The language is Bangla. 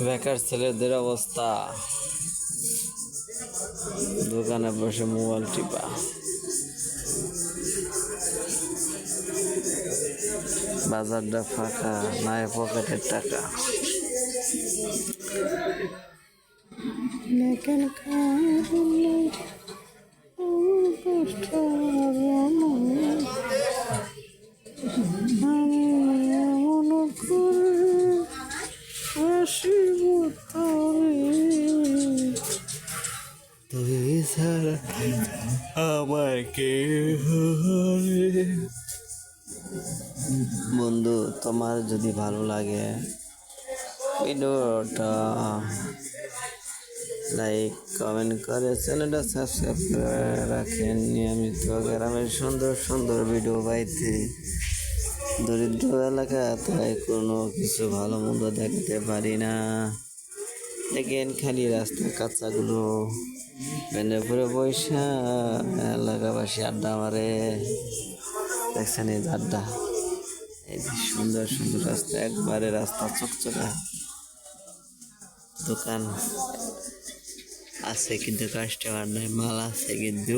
বেকার ছেলেদের অবস্থা, দোকানে বসে মোবাইল টিপা। বাজারটা ফাঁকা, নাই পকেটের টাকা। তুই ছাড়া আমার কেহ নেই। বন্ধু, তোমার যদি ভালো লাগে ভিডিওটা লাইক কমেন্ট করে চ্যানেলটা সাবস্ক্রাইব করে রাখেন। নিয়মিত গ্রামের সুন্দর সুন্দর ভিডিও পাইতে দরিদ্র এলাকা, তাই কোনো কিছু ভালো মন্দ দেখতে পারি না। দেখেন খালি রাস্তা কাঁচাগুলো বেঁধে পরে পয়সা এলাকাবাসী আড্ডা মারে। দেখছেন এই আড্ডা, এই সুন্দর সুন্দর রাস্তা, একবারে রাস্তা চকচকা। দোকান আছে কিন্তু কাস্টমার নাই, মাল আছে কিন্তু